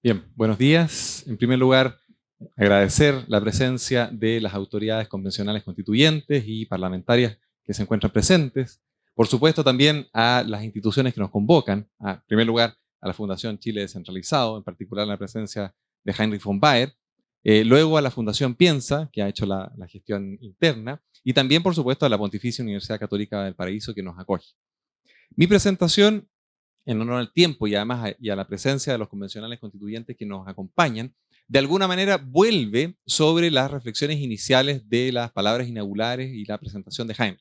Bien, buenos días. En primer lugar, agradecer la presencia de las autoridades convencionales constituyentes y parlamentarias que se encuentran presentes. Por supuesto, también a las instituciones que nos convocan. En primer lugar, a la Fundación Chile Descentralizado, en particular la presencia de Heinrich von Baer. Luego a la Fundación Piensa, que ha hecho la gestión interna. Y también, por supuesto, a la Pontificia Universidad Católica del Paraíso, que nos acoge. Mi presentación, en honor al tiempo y además y a la presencia de los convencionales constituyentes que nos acompañan, de alguna manera vuelve sobre las reflexiones iniciales de las palabras inaugurales y la presentación de Jaime,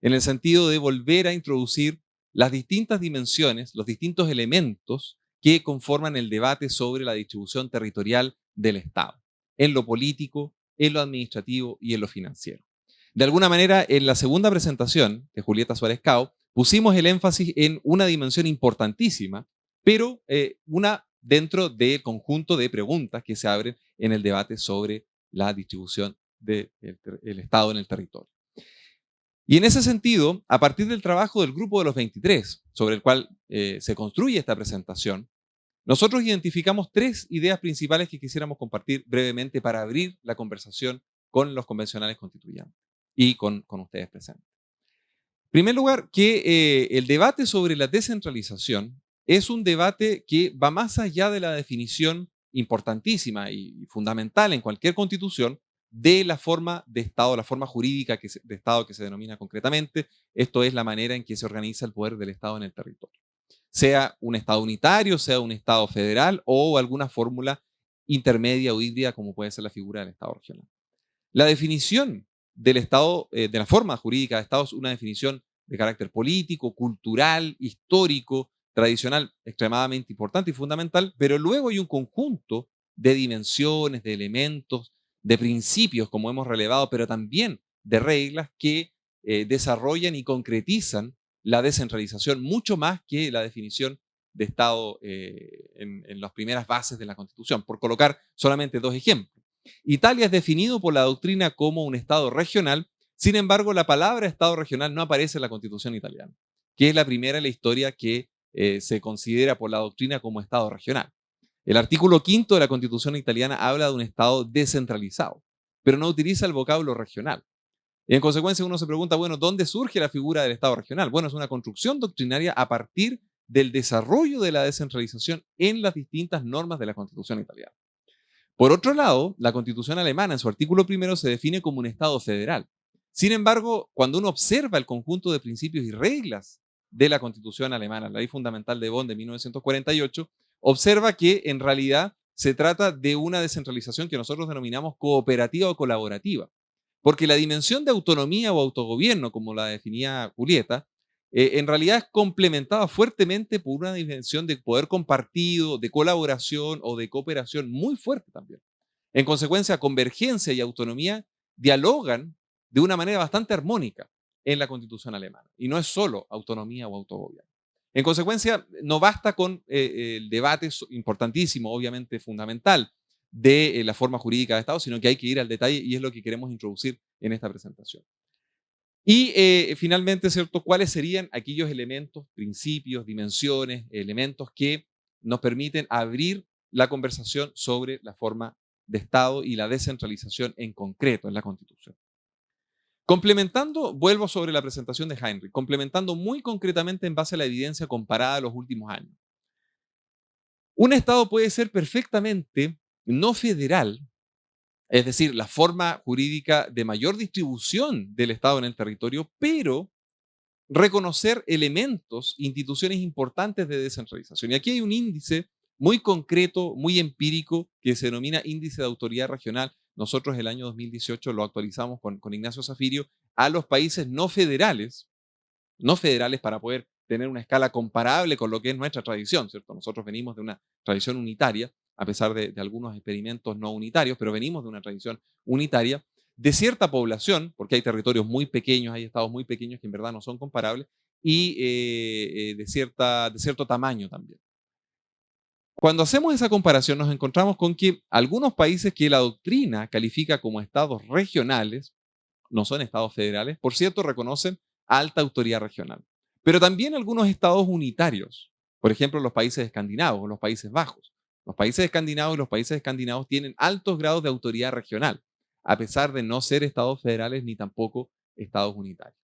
en el sentido de volver a introducir las distintas dimensiones, los distintos elementos que conforman el debate sobre la distribución territorial del Estado, en lo político, en lo administrativo y en lo financiero. De alguna manera, en la segunda presentación de Julieta Suárez Cao, pusimos el énfasis en una dimensión importantísima, pero una dentro del conjunto de preguntas que se abren en el debate sobre la distribución del Estado en el territorio. Y en ese sentido, a partir del trabajo del Grupo de los 23, sobre el cual se construye esta presentación, nosotros identificamos tres ideas principales que quisiéramos compartir brevemente para abrir la conversación con los convencionales constituyentes y con ustedes presentes. En primer lugar, que el debate sobre la descentralización es un debate que va más allá de la definición importantísima y fundamental en cualquier constitución de la forma de Estado, la forma jurídica de Estado que se denomina concretamente. Esto es la manera en que se organiza el poder del Estado en el territorio. Sea un Estado unitario, sea un Estado federal o alguna fórmula intermedia o híbrida como puede ser la figura del Estado regional. La definición del Estado, de la forma jurídica de Estado, es una definición de carácter político, cultural, histórico, tradicional, extremadamente importante y fundamental, pero luego hay un conjunto de dimensiones, de elementos, de principios, como hemos relevado, pero también de reglas que desarrollan y concretizan la descentralización mucho más que la definición de Estado en las primeras bases de la Constitución, por colocar solamente dos ejemplos. Italia es definido por la doctrina como un Estado regional, sin embargo, la palabra Estado regional no aparece en la Constitución italiana, que es la primera en la historia que se considera por la doctrina como Estado regional. El artículo 5 de la Constitución italiana habla de un Estado descentralizado, pero no utiliza el vocablo regional. Y en consecuencia uno se pregunta, bueno, ¿dónde surge la figura del Estado regional? Bueno, es una construcción doctrinaria a partir del desarrollo de la descentralización en las distintas normas de la Constitución italiana. Por otro lado, la Constitución alemana en su artículo primero se define como un Estado federal. Sin embargo, cuando uno observa el conjunto de principios y reglas de la Constitución alemana, la Ley Fundamental de Bonn de 1948, observa que en realidad se trata de una descentralización que nosotros denominamos cooperativa o colaborativa. Porque la dimensión de autonomía o autogobierno, como la definía Julieta, en realidad es complementada fuertemente por una dimensión de poder compartido, de colaboración o de cooperación muy fuerte también. En consecuencia, convergencia y autonomía dialogan de una manera bastante armónica en la Constitución alemana. Y no es solo autonomía o autogobierno. En consecuencia, no basta con el debate importantísimo, obviamente fundamental, de la forma jurídica de Estado, sino que hay que ir al detalle y es lo que queremos introducir en esta presentación. Y finalmente, ¿cierto? ¿Cuáles serían aquellos elementos, principios, dimensiones, elementos que nos permiten abrir la conversación sobre la forma de Estado y la descentralización en concreto en la Constitución? Complementando, vuelvo sobre la presentación de Heinrich, complementando muy concretamente en base a la evidencia comparada de los últimos años. Un Estado puede ser perfectamente no federal, es decir, la forma jurídica de mayor distribución del Estado en el territorio, pero reconocer elementos, instituciones importantes de descentralización. Y aquí hay un índice muy concreto, muy empírico, que se denomina Índice de Autoridad Regional. Nosotros el año 2018 lo actualizamos con Ignacio Zafirio a los países no federales para poder tener una escala comparable con lo que es nuestra tradición, ¿cierto? Nosotros venimos de una tradición unitaria, a pesar de algunos experimentos no unitarios, pero venimos de una tradición unitaria de cierta población, porque hay territorios muy pequeños, hay estados muy pequeños que en verdad no son comparables, y de cierto tamaño también. Cuando hacemos esa comparación nos encontramos con que algunos países que la doctrina califica como estados regionales, no son estados federales, por cierto, reconocen alta autoridad regional. Pero también algunos estados unitarios, por ejemplo, los países escandinavos o los Países Bajos, Los países escandinavos y los países escandinavos tienen altos grados de autoridad regional, a pesar de no ser estados federales ni tampoco estados unitarios.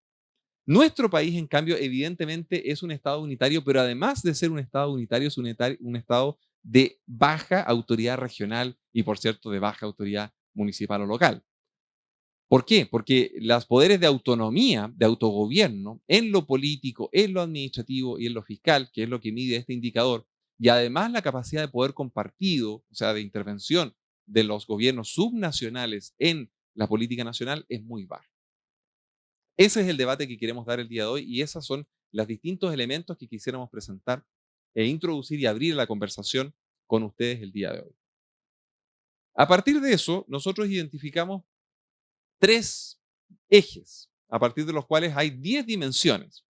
Nuestro país, en cambio, evidentemente es un estado unitario, pero además de ser un estado unitario, es un estado de baja autoridad regional y, por cierto, de baja autoridad municipal o local. ¿Por qué? Porque los poderes de autonomía, de autogobierno, en lo político, en lo administrativo y en lo fiscal, que es lo que mide este indicador, y además la capacidad de poder compartido, o sea, de intervención de los gobiernos subnacionales en la política nacional, es muy baja. Ese es el debate que queremos dar el día de hoy y esos son los distintos elementos que quisiéramos presentar e introducir y abrir la conversación con ustedes el día de hoy. A partir de eso, nosotros identificamos 3 ejes, a partir de los cuales hay 10 dimensiones.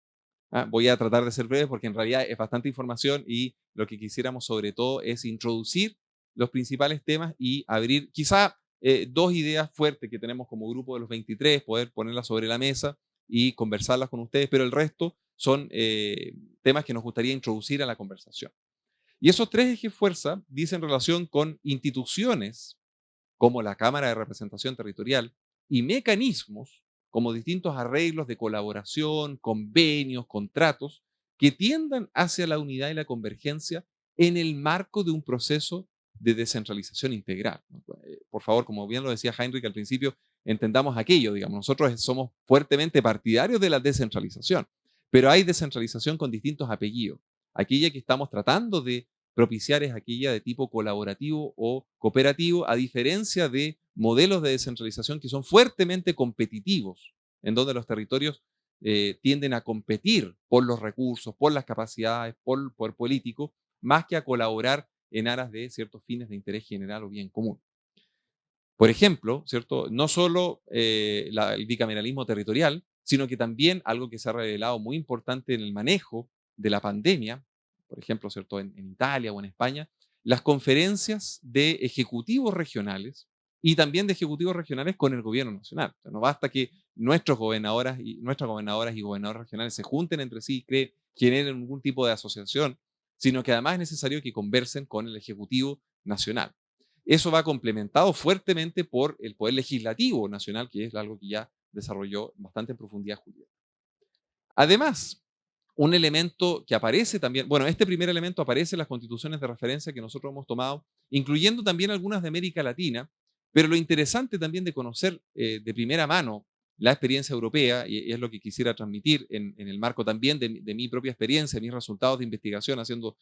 Voy a tratar de ser breve porque en realidad es bastante información y lo que quisiéramos sobre todo es introducir los principales temas y abrir quizá 2 ideas fuertes que tenemos como grupo de los 23, poder ponerlas sobre la mesa y conversarlas con ustedes, pero el resto son temas que nos gustaría introducir a la conversación. Y esos 3 ejes fuerza dicen relación con instituciones como la Cámara de Representación Territorial y mecanismos como distintos arreglos de colaboración, convenios, contratos, que tiendan hacia la unidad y la convergencia en el marco de un proceso de descentralización integral. Por favor, como bien lo decía Heinrich al principio, entendamos aquello, digamos, nosotros somos fuertemente partidarios de la descentralización, pero hay descentralización con distintos apellidos. Aquella que estamos tratando de propiciar es aquella de tipo colaborativo o cooperativo, a diferencia de modelos de descentralización que son fuertemente competitivos, en donde los territorios tienden a competir por los recursos, por las capacidades, por el poder político, más que a colaborar en aras de ciertos fines de interés general o bien común. Por ejemplo, ¿cierto? No solo el bicameralismo territorial, sino que también algo que se ha revelado muy importante en el manejo de la pandemia, por ejemplo, ¿cierto? En Italia o en España, las conferencias de ejecutivos regionales y también de ejecutivos regionales con el gobierno nacional. O sea, no basta que nuestras gobernadoras y gobernadores regionales se junten entre sí y generen algún tipo de asociación, sino que además es necesario que conversen con el ejecutivo nacional. Eso va complementado fuertemente por el Poder Legislativo Nacional, que es algo que ya desarrolló bastante en profundidad Julieta. Además, un elemento que aparece también, bueno, este primer elemento aparece en las constituciones de referencia que nosotros hemos tomado, incluyendo también algunas de América Latina, pero lo interesante también de conocer de primera mano la experiencia europea, y es lo que quisiera transmitir en el marco también de mi propia experiencia, mis resultados de investigación haciendo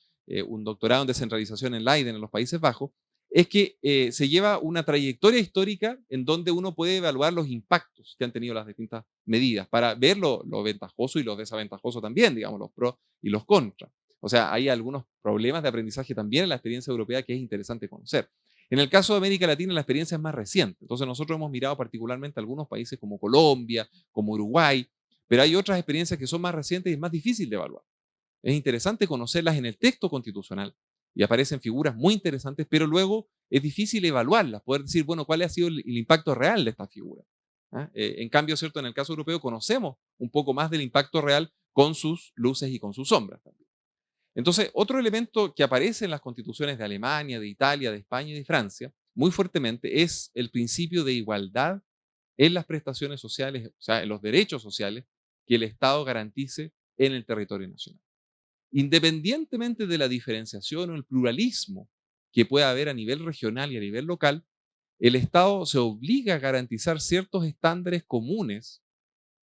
un doctorado en descentralización en Leiden, en los Países Bajos, es que se lleva una trayectoria histórica en donde uno puede evaluar los impactos que han tenido las distintas medidas para ver lo ventajoso y lo desaventajoso también, digamos, los pros y los contras. O sea, hay algunos problemas de aprendizaje también en la experiencia europea que es interesante conocer. En el caso de América Latina, la experiencia es más reciente. Entonces, nosotros hemos mirado particularmente algunos países como Colombia, como Uruguay, pero hay otras experiencias que son más recientes y es más difícil de evaluar. Es interesante conocerlas en el texto constitucional y aparecen figuras muy interesantes, pero luego es difícil evaluarlas, poder decir, bueno, cuál ha sido el impacto real de esta figura. En cambio, ¿cierto? En el caso europeo conocemos un poco más del impacto real con sus luces y con sus sombras también. Entonces, otro elemento que aparece en las constituciones de Alemania, de Italia, de España y de Francia, muy fuertemente, es el principio de igualdad en las prestaciones sociales, o sea, en los derechos sociales que el Estado garantice en el territorio nacional. Independientemente de la diferenciación o el pluralismo que pueda haber a nivel regional y a nivel local, el Estado se obliga a garantizar ciertos estándares comunes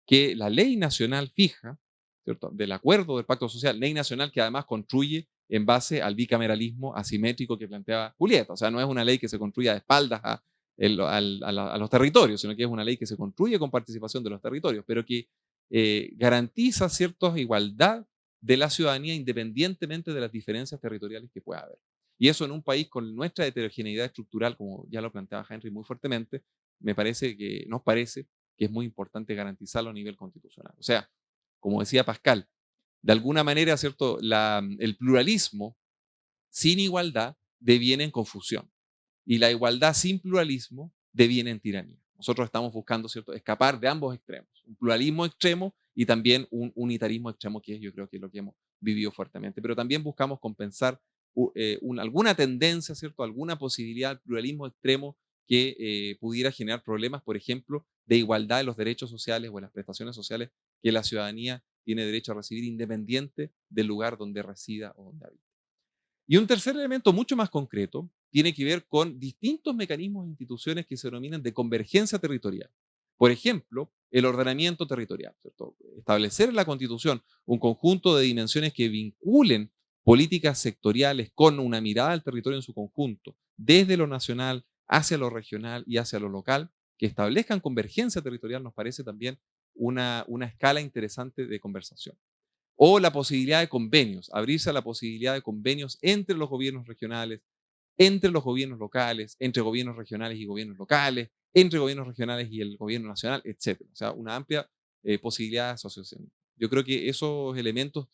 que la ley nacional fija, ¿cierto? Del acuerdo del pacto social, ley nacional que además construye en base al bicameralismo asimétrico que planteaba Julieta. O sea, no es una ley que se construya de espaldas a los territorios, sino que es una ley que se construye con participación de los territorios, pero que garantiza cierta igualdad de la ciudadanía independientemente de las diferencias territoriales que pueda haber. Y eso en un país con nuestra heterogeneidad estructural, como ya lo planteaba Henry muy fuertemente, nos parece que es muy importante garantizarlo a nivel constitucional. O sea, como decía Pascal, de alguna manera, ¿cierto? El pluralismo sin igualdad deviene en confusión y la igualdad sin pluralismo deviene en tiranía. Nosotros estamos buscando, ¿cierto?, escapar de ambos extremos, un pluralismo extremo y también un unitarismo extremo, que yo creo que es lo que hemos vivido fuertemente. Pero también buscamos compensar alguna tendencia, ¿cierto? Alguna posibilidad al pluralismo extremo que pudiera generar problemas, por ejemplo, de igualdad de los derechos sociales o de las prestaciones sociales que la ciudadanía tiene derecho a recibir independiente del lugar donde resida o donde habita. Y un tercer elemento mucho más concreto tiene que ver con distintos mecanismos e instituciones que se denominan de convergencia territorial. Por ejemplo, el ordenamiento territorial, ¿cierto? Establecer en la Constitución un conjunto de dimensiones que vinculen políticas sectoriales con una mirada al territorio en su conjunto, desde lo nacional hacia lo regional y hacia lo local, que establezcan convergencia territorial, nos parece también una escala interesante de conversación. O la posibilidad de convenios, abrirse a la posibilidad de convenios entre los gobiernos regionales, entre los gobiernos locales, entre gobiernos regionales y gobiernos locales, entre gobiernos regionales y el gobierno nacional, etc. O sea, una amplia posibilidad de asociación. Yo creo que esos elementos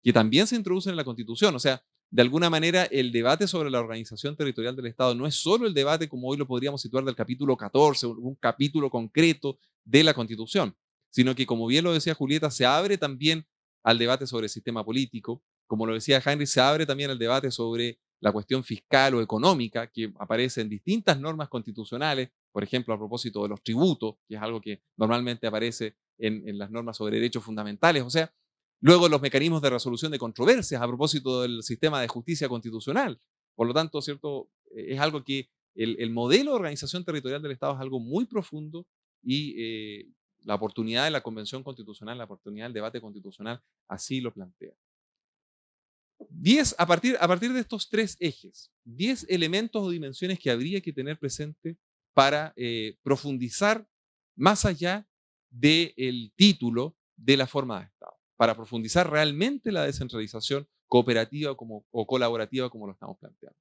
que también se introducen en la Constitución, o sea, de alguna manera el debate sobre la organización territorial del Estado no es solo el debate como hoy lo podríamos situar del capítulo 14, un capítulo concreto de la Constitución, sino que como bien lo decía Julieta, se abre también al debate sobre el sistema político, como lo decía Henry, se abre también el debate sobre la cuestión fiscal o económica que aparece en distintas normas constitucionales, por ejemplo, a propósito de los tributos, que es algo que normalmente aparece en las normas sobre derechos fundamentales, o sea, luego los mecanismos de resolución de controversias a propósito del sistema de justicia constitucional. Por lo tanto, ¿cierto? Es algo que el modelo de organización territorial del Estado es algo muy profundo y la oportunidad de la Convención Constitucional, la oportunidad del debate constitucional así lo plantea. 10, a partir de estos tres ejes, 10 elementos o dimensiones que habría que tener presente para profundizar más allá del título de la forma de Estado, para profundizar realmente la descentralización cooperativa o colaborativa como lo estamos planteando.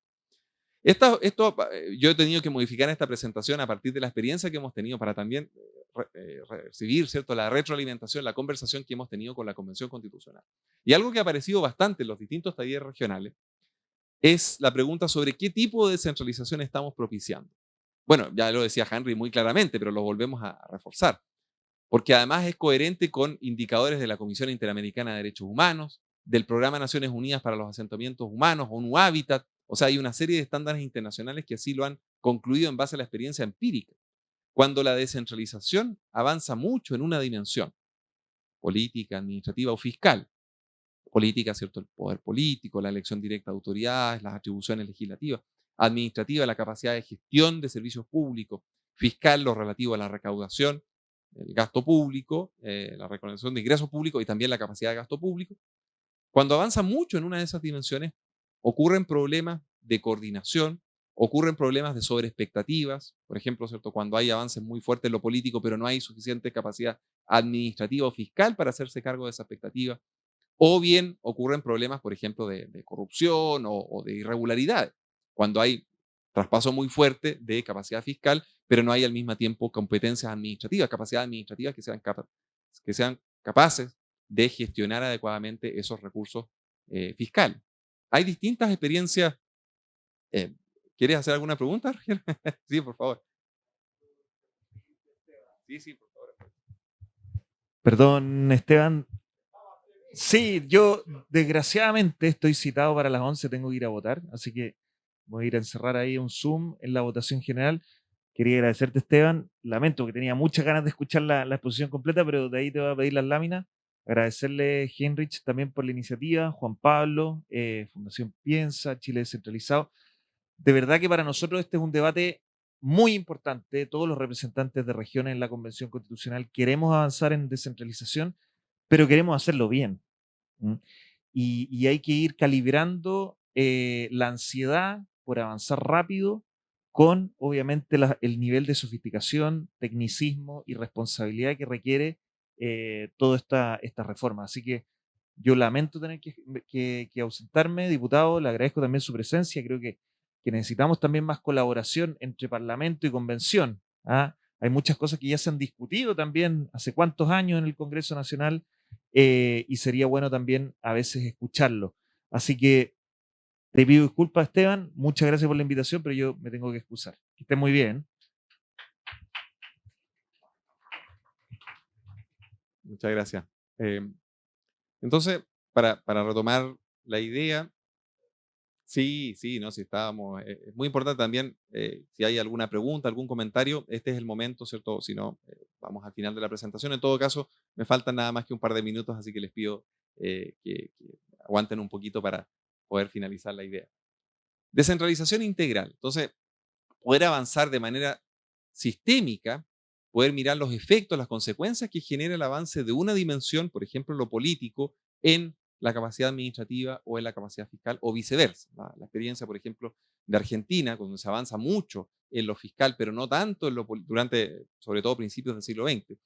Yo he tenido que modificar esta presentación a partir de la experiencia que hemos tenido para también recibir, ¿cierto?, la retroalimentación, la conversación que hemos tenido con la Convención Constitucional. Y algo que ha aparecido bastante en los distintos talleres regionales es la pregunta sobre qué tipo de descentralización estamos propiciando. Bueno, ya lo decía Henry muy claramente, pero lo volvemos a reforzar, porque además es coherente con indicadores de la Comisión Interamericana de Derechos Humanos, del Programa Naciones Unidas para los Asentamientos Humanos, ONU Habitat. O sea, hay una serie de estándares internacionales que así lo han concluido en base a la experiencia empírica. Cuando la descentralización avanza mucho en una dimensión, política, administrativa o fiscal, política, ¿cierto?, el poder político, la elección directa de autoridades, las atribuciones legislativas, administrativa, la capacidad de gestión de servicios públicos, fiscal, lo relativo a la recaudación, el gasto público, la recolección de ingresos públicos y también la capacidad de gasto público. Cuando avanza mucho en una de esas dimensiones, ocurren problemas de coordinación, ocurren problemas de sobreexpectativas, por ejemplo, ¿cierto?, cuando hay avances muy fuertes en lo político, pero no hay suficiente capacidad administrativa o fiscal para hacerse cargo de esa expectativa, o bien ocurren problemas, por ejemplo, de corrupción o de irregularidades, cuando hay traspaso muy fuerte de capacidad fiscal, pero no hay al mismo tiempo competencias administrativas, capacidades administrativas que sean capaces de gestionar adecuadamente esos recursos fiscales. Hay distintas experiencias. eh, ¿Quieres hacer alguna pregunta, Roger? Sí, por favor. Sí, sí, por favor. Perdón, Esteban. Sí, yo desgraciadamente estoy citado para las 11, tengo que ir a votar, así que voy a ir a encerrar ahí un Zoom en la votación general. Quería agradecerte, Esteban. Lamento que tenía muchas ganas de escuchar la exposición completa, pero de ahí te voy a pedir las láminas. Agradecerle, Heinrich, también por la iniciativa, Juan Pablo, Fundación Piensa, Chile Descentralizado. De verdad que para nosotros este es un debate muy importante. Todos los representantes de regiones en la Convención Constitucional queremos avanzar en descentralización, pero queremos hacerlo bien. Y hay que ir calibrando la ansiedad por avanzar rápido con, obviamente, el nivel de sofisticación, tecnicismo y responsabilidad que requiere toda esta reforma. Así que yo lamento tener que ausentarme, diputado, le agradezco también su presencia, creo que necesitamos también más colaboración entre Parlamento y Convención. ¿Ah? Hay muchas cosas que ya se han discutido también hace cuántos años en el Congreso Nacional y sería bueno también a veces escucharlo. Así que te pido disculpas, Esteban, muchas gracias por la invitación, pero yo me tengo que excusar. Que estés muy bien. Muchas gracias. Entonces, para retomar la idea, Sí, sí, no, sí estábamos. Es muy importante también, si hay alguna pregunta, algún comentario, este es el momento, ¿cierto? Si no, vamos al final de la presentación. En todo caso, me faltan nada más que un par de minutos, así que les pido que aguanten un poquito para poder finalizar la idea. Descentralización integral. Entonces, poder avanzar de manera sistémica, poder mirar los efectos, las consecuencias que genera el avance de una dimensión, por ejemplo, lo político, en la capacidad administrativa o en la capacidad fiscal o viceversa. La experiencia, por ejemplo, de Argentina, cuando se avanza mucho en lo fiscal, pero no tanto en durante, sobre todo, principios del siglo XX,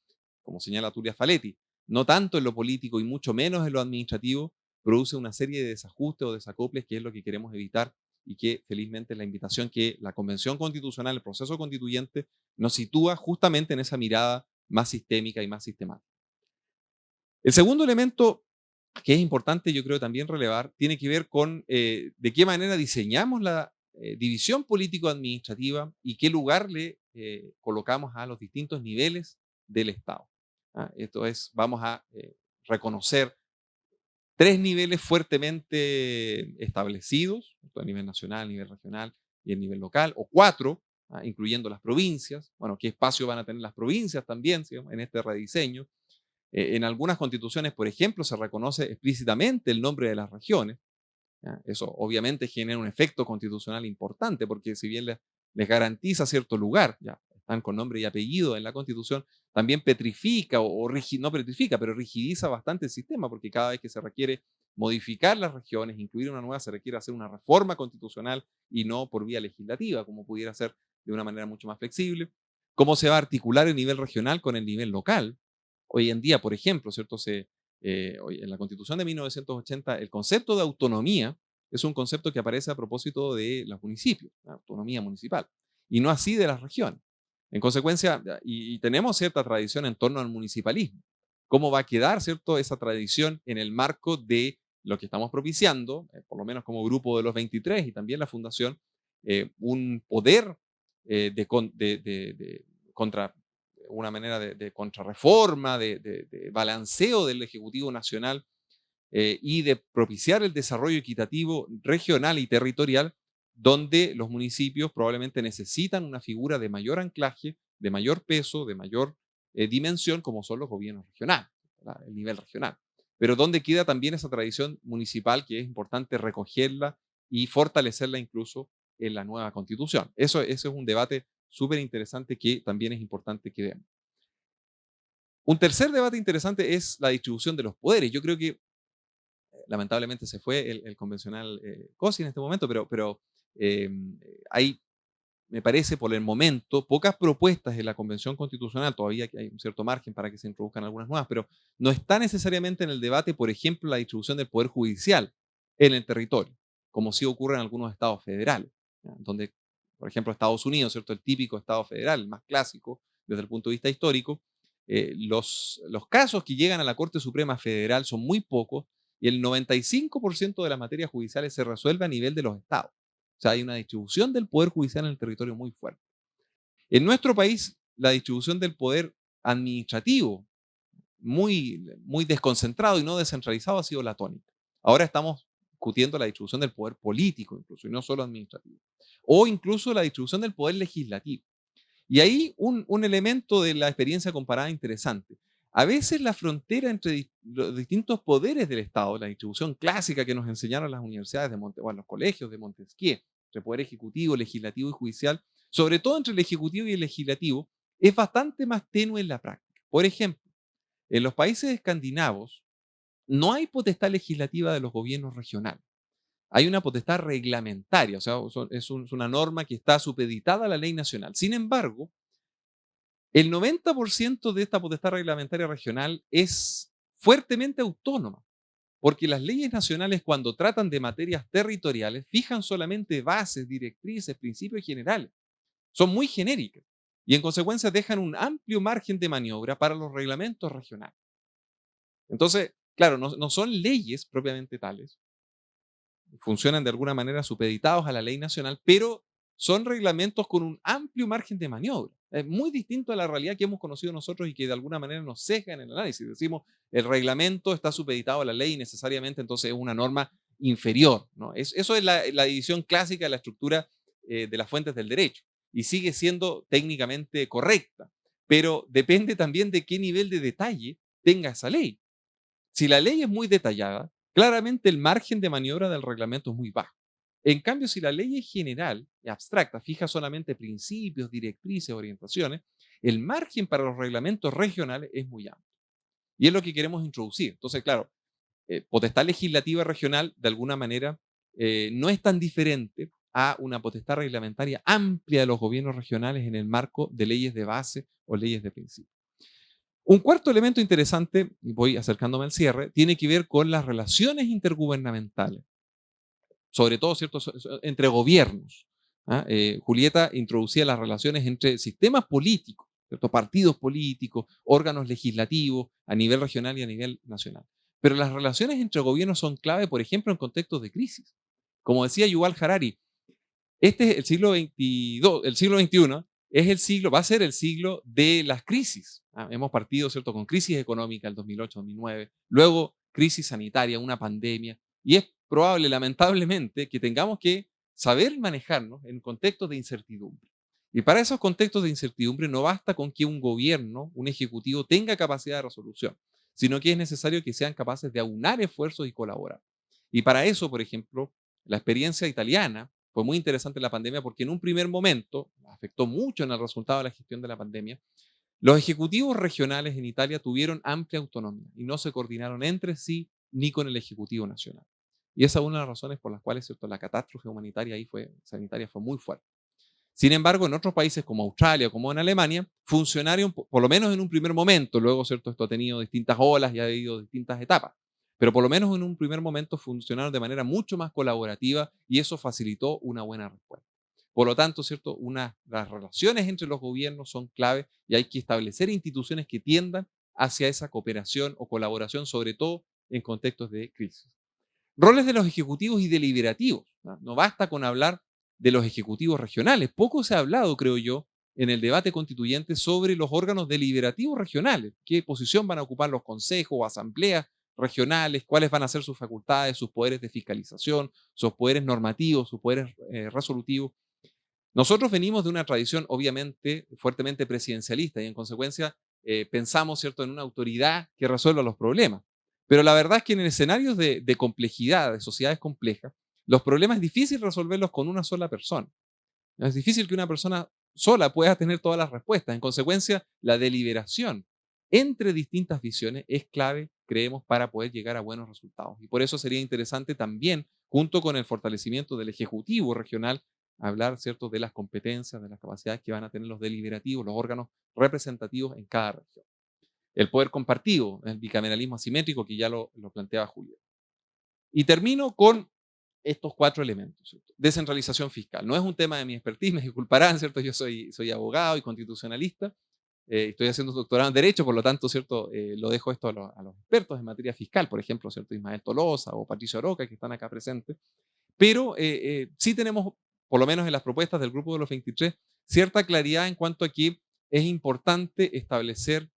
como señala Tulia Faletti, no tanto en lo político y mucho menos en lo administrativo, produce una serie de desajustes o desacoples que es lo que queremos evitar y que felizmente es la invitación que la Convención Constitucional, el proceso constituyente, nos sitúa justamente en esa mirada más sistémica y más sistemática. El segundo elemento que es importante, yo creo también relevar, tiene que ver con de qué manera diseñamos la división político-administrativa y qué lugar le colocamos a los distintos niveles del Estado. Esto es, vamos a reconocer tres niveles fuertemente establecidos, a nivel nacional, a nivel regional y a nivel local, o cuatro, incluyendo las provincias. Bueno, ¿qué espacio van a tener las provincias también, ¿sí?, en este rediseño? En algunas constituciones, por ejemplo, se reconoce explícitamente el nombre de las regiones. ¿Ya? Eso obviamente genera un efecto constitucional importante, porque si bien les garantiza cierto lugar, ya están con nombre y apellido en la Constitución, también petrifica no petrifica, pero rigidiza bastante el sistema, porque cada vez que se requiere modificar las regiones, incluir una nueva, se requiere hacer una reforma constitucional y no por vía legislativa, como pudiera ser de una manera mucho más flexible. ¿Cómo se va a articular el nivel regional con el nivel local? Hoy en día, por ejemplo, ¿cierto? En la Constitución de 1980, el concepto de autonomía es un concepto que aparece a propósito de los municipios, la autonomía municipal, y no así de las regiones. En consecuencia, y tenemos cierta tradición en torno al municipalismo. ¿Cómo va a quedar, cierto, esa tradición en el marco de lo que estamos propiciando, por lo menos como grupo de los 23 y también la Fundación, un poder contra una manera de contrarreforma, de balanceo del Ejecutivo Nacional y de propiciar el desarrollo equitativo regional y territorial, donde los municipios probablemente necesitan una figura de mayor anclaje, de mayor peso, de mayor dimensión, como son los gobiernos regionales, el nivel regional. Pero donde queda también esa tradición municipal que es importante recogerla y fortalecerla incluso en la nueva constitución. Eso es un debate súper interesante que también es importante que veamos. Un tercer debate interesante es la distribución de los poderes. Yo creo que lamentablemente se fue el convencional COSI en este momento, pero eh, hay, me parece, por el momento, pocas propuestas en la Convención Constitucional, todavía hay un cierto margen para que se introduzcan algunas nuevas, pero no está necesariamente en el debate, por ejemplo, la distribución del poder judicial en el territorio, como sí ocurre en algunos estados federales, ¿ya? Donde, por ejemplo, Estados Unidos, ¿cierto?, el típico estado federal, el más clásico desde el punto de vista histórico, los casos que llegan a la Corte Suprema Federal son muy pocos y el 95% de las materias judiciales se resuelve a nivel de los estados. O sea, hay una distribución del poder judicial en el territorio muy fuerte. En nuestro país, la distribución del poder administrativo, muy desconcentrado y no descentralizado, ha sido la tónica. Ahora estamos discutiendo la distribución del poder político, incluso, y no solo administrativo. O incluso la distribución del poder legislativo. Y ahí un elemento de la experiencia comparada interesante. A veces la frontera entre los distintos poderes del Estado, la distribución clásica que nos enseñaron las universidades bueno, los colegios de Montesquieu, entre poder ejecutivo, legislativo y judicial, sobre todo entre el ejecutivo y el legislativo, es bastante más tenue en la práctica. Por ejemplo, en los países escandinavos no hay potestad legislativa de los gobiernos regionales. Hay una potestad reglamentaria, o sea, es una norma que está supeditada a la ley nacional. Sin embargo, el 90% de esta potestad reglamentaria regional es fuertemente autónoma, porque las leyes nacionales, cuando tratan de materias territoriales, fijan solamente bases, directrices, principios generales. Son muy genéricas y en consecuencia dejan un amplio margen de maniobra para los reglamentos regionales. Entonces, claro, no son leyes propiamente tales, funcionan de alguna manera supeditados a la ley nacional, pero son reglamentos con un amplio margen de maniobra. Es muy distinto a la realidad que hemos conocido nosotros y que de alguna manera nos sesga en el análisis. Decimos, el reglamento está supeditado a la ley y necesariamente entonces es una norma inferior, ¿no? Eso es la división clásica de la estructura de las fuentes del derecho y sigue siendo técnicamente correcta, pero depende también de qué nivel de detalle tenga esa ley. Si la ley es muy detallada, claramente el margen de maniobra del reglamento es muy bajo. En cambio, si la ley es general y abstracta, fija solamente principios, directrices, orientaciones, el margen para los reglamentos regionales es muy amplio. Y es lo que queremos introducir. Entonces, claro, potestad legislativa regional, de alguna manera, no es tan diferente a una potestad reglamentaria amplia de los gobiernos regionales en el marco de leyes de base o leyes de principio. Un cuarto elemento interesante, y voy acercándome al cierre, tiene que ver con las relaciones intergubernamentales, sobre todo, ¿cierto?, entre gobiernos. ¿Ah? Julieta introducía las relaciones entre sistemas políticos, ¿cierto?, partidos políticos, órganos legislativos a nivel regional y a nivel nacional. Pero las relaciones entre gobiernos son clave, por ejemplo, en contextos de crisis. Como decía Yuval Harari, este es el siglo XXII, el siglo XXI es el siglo, va a ser el siglo de las crisis. Hemos partido, ¿cierto?, con crisis económica el 2008-2009, luego crisis sanitaria, una pandemia, y es probable, lamentablemente, que tengamos que saber manejarnos en contextos de incertidumbre. Y para esos contextos de incertidumbre no basta con que un gobierno, un ejecutivo, tenga capacidad de resolución, sino que es necesario que sean capaces de aunar esfuerzos y colaborar. Y para eso, por ejemplo, la experiencia italiana fue muy interesante en la pandemia porque en un primer momento afectó mucho en el resultado de la gestión de la pandemia. Los ejecutivos regionales en Italia tuvieron amplia autonomía y no se coordinaron entre sí ni con el Ejecutivo Nacional. Y esa es una de las razones por las cuales, ¿cierto?, la catástrofe humanitaria sanitaria fue muy fuerte. Sin embargo, en otros países como Australia o como en Alemania, funcionaron por lo menos en un primer momento, luego, ¿cierto?, esto ha tenido distintas olas y ha habido distintas etapas, pero por lo menos en un primer momento funcionaron de manera mucho más colaborativa y eso facilitó una buena respuesta. Por lo tanto, ¿cierto?, las relaciones entre los gobiernos son clave y hay que establecer instituciones que tiendan hacia esa cooperación o colaboración, sobre todo en contextos de crisis. Roles de los ejecutivos y deliberativos. No basta con hablar de los ejecutivos regionales. Poco se ha hablado, creo yo, en el debate constituyente sobre los órganos deliberativos regionales. ¿Qué posición van a ocupar los consejos o asambleas regionales? ¿Cuáles van a ser sus facultades, sus poderes de fiscalización, sus poderes normativos, sus poderes resolutivos? Nosotros venimos de una tradición, obviamente, fuertemente presidencialista y en consecuencia pensamos, ¿cierto?, en una autoridad que resuelva los problemas. Pero la verdad es que en escenarios de complejidad, de sociedades complejas, los problemas es difícil resolverlos con una sola persona. Es difícil que una persona sola pueda tener todas las respuestas. En consecuencia, la deliberación entre distintas visiones es clave, creemos, para poder llegar a buenos resultados. Y por eso sería interesante también, junto con el fortalecimiento del Ejecutivo regional, hablar, ¿cierto?, de las competencias, de las capacidades que van a tener los deliberativos, los órganos representativos en cada región. El poder compartido, el bicameralismo asimétrico, que ya lo planteaba Julio. Y termino con estos cuatro elementos, ¿cierto? Descentralización fiscal. No es un tema de mi expertise, me disculparán, ¿cierto? Yo soy abogado y constitucionalista, estoy haciendo un doctorado en Derecho, por lo tanto, ¿cierto? Lo dejo esto a los expertos en materia fiscal, por ejemplo, ¿cierto?, Ismael Tolosa o Patricio Aroca, que están acá presentes. Pero sí tenemos, por lo menos en las propuestas del Grupo de los 23, cierta claridad en cuanto a que es importante establecer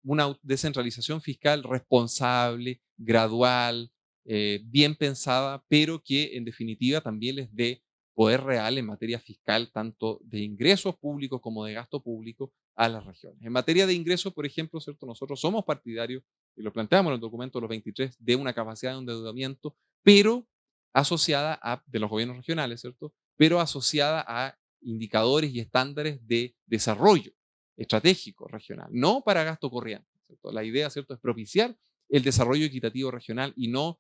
una descentralización fiscal responsable, gradual, bien pensada, pero que en definitiva también les dé poder real en materia fiscal, tanto de ingresos públicos como de gasto público a las regiones. En materia de ingresos, por ejemplo, ¿cierto?, nosotros somos partidarios, y lo planteamos en el documento de los 23, de una capacidad de endeudamiento, pero asociada de los gobiernos regionales, ¿cierto?, pero asociada a indicadores y estándares de desarrollo estratégico regional, no para gasto corriente, ¿cierto? La idea, ¿cierto?, es propiciar el desarrollo equitativo regional y no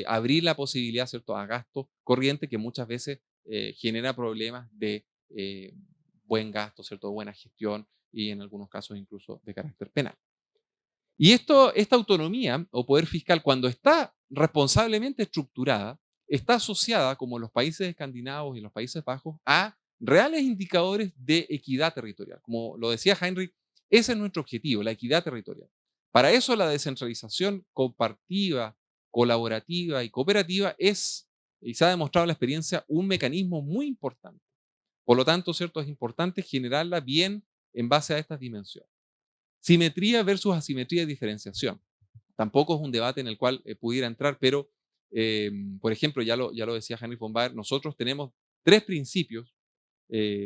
abrir la posibilidad, ¿cierto?, a gasto corriente que muchas veces genera problemas de buen gasto, ¿cierto?, buena gestión y en algunos casos incluso de carácter penal. Y esta autonomía o poder fiscal, cuando está responsablemente estructurada, está asociada, como en los países escandinavos y en los Países Bajos, a reales indicadores de equidad territorial. Como lo decía Heinrich, ese es nuestro objetivo, la equidad territorial. Para eso la descentralización compartida, colaborativa y cooperativa es, y se ha demostrado en la experiencia, un mecanismo muy importante. Por lo tanto, ¿cierto?, es importante generarla bien en base a estas dimensiones. Simetría versus asimetría y diferenciación. Tampoco es un debate en el cual pudiera entrar, pero Por ejemplo, ya lo decía Henry von Baer, nosotros tenemos 3 principios,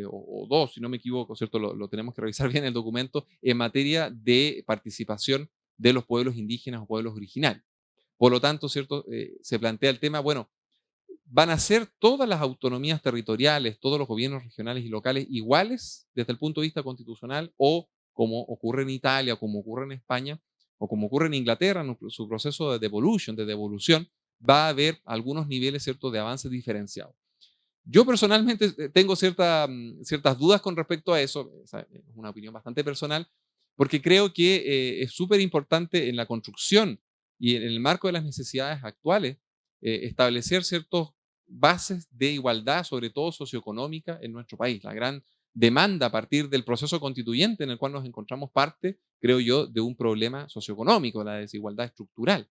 o 2, si no me equivoco, ¿cierto? Lo tenemos que revisar bien el documento, en materia de participación de los pueblos indígenas o pueblos originarios. Por lo tanto, ¿cierto? Se plantea el tema, bueno, ¿van a ser todas las autonomías territoriales, todos los gobiernos regionales y locales iguales desde el punto de vista constitucional o como ocurre en Italia, como ocurre en España o como ocurre en Inglaterra en su proceso de devolución, va a haber algunos niveles, ¿cierto?, de avances diferenciados? Yo personalmente tengo ciertas dudas con respecto a eso, es una opinión bastante personal, porque creo que es súper importante en la construcción y en el marco de las necesidades actuales establecer ciertas bases de igualdad, sobre todo socioeconómica, en nuestro país. La gran demanda a partir del proceso constituyente en el cual nos encontramos parte, creo yo, de un problema socioeconómico, la desigualdad estructural.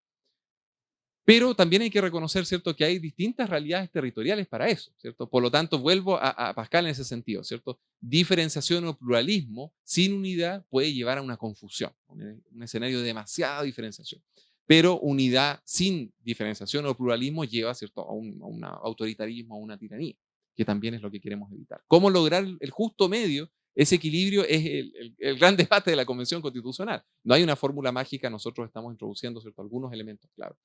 Pero también hay que reconocer, ¿cierto?, que hay distintas realidades territoriales para eso, ¿cierto? Por lo tanto, vuelvo a Pascal en ese sentido, ¿cierto? Diferenciación o pluralismo sin unidad puede llevar a una confusión, un escenario de demasiada diferenciación. Pero unidad sin diferenciación o pluralismo lleva, ¿cierto?, a un autoritarismo, a una tiranía, que también es lo que queremos evitar. ¿Cómo lograr el justo medio? Ese equilibrio es el gran debate de la Convención Constitucional. No hay una fórmula mágica, nosotros estamos introduciendo, ¿cierto?, algunos elementos clave.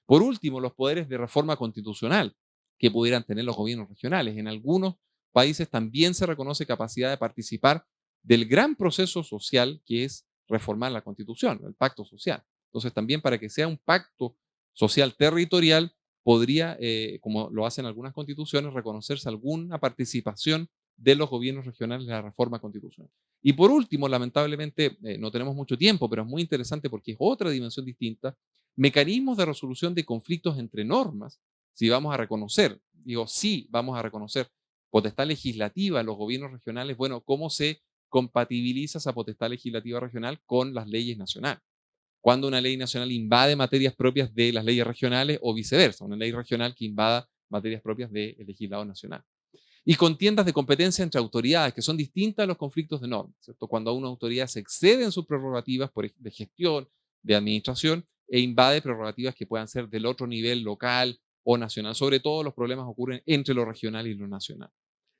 Por último, los poderes de reforma constitucional que pudieran tener los gobiernos regionales. En algunos países también se reconoce capacidad de participar del gran proceso social que es reformar la constitución, el pacto social. Entonces, también para que sea un pacto social territorial, podría, como lo hacen algunas constituciones, reconocerse alguna participación de los gobiernos regionales en la reforma constitucional. Y por último, lamentablemente, no tenemos mucho tiempo, pero es muy interesante porque es otra dimensión distinta, mecanismos de resolución de conflictos entre normas, si vamos a reconocer, digo, sí vamos a reconocer potestad legislativa en los gobiernos regionales, bueno, ¿cómo se compatibiliza esa potestad legislativa regional con las leyes nacionales? Cuando una ley nacional invade materias propias de las leyes regionales o viceversa, una ley regional que invada materias propias del legislador nacional. Y contiendas de competencia entre autoridades que son distintas a los conflictos de normas, ¿cierto? Cuando una autoridad se excede en sus prerrogativas de gestión, de administración, e invade prerrogativas que puedan ser del otro nivel local o nacional. Sobre todo los problemas ocurren entre lo regional y lo nacional.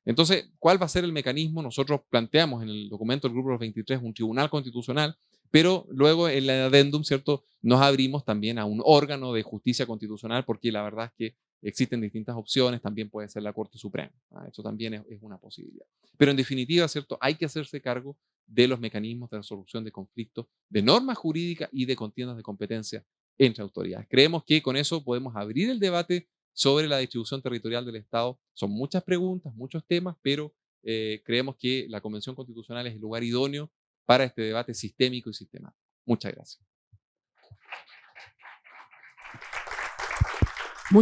Entonces, ¿cuál va a ser el mecanismo? Nosotros planteamos en el documento del Grupo de los 23 un tribunal constitucional, pero luego en el adendum, ¿cierto?, nos abrimos también a un órgano de justicia constitucional, porque la verdad es que existen distintas opciones, también puede ser la Corte Suprema. Eso también es una posibilidad. Pero en definitiva, ¿cierto?, hay que hacerse cargo de los mecanismos de resolución de conflictos, de normas jurídicas y de contiendas de competencia entre autoridades. Creemos que con eso podemos abrir el debate sobre la distribución territorial del Estado. Son muchas preguntas, muchos temas, pero creemos que la Convención Constitucional es el lugar idóneo para este debate sistémico y sistemático. Muchas gracias.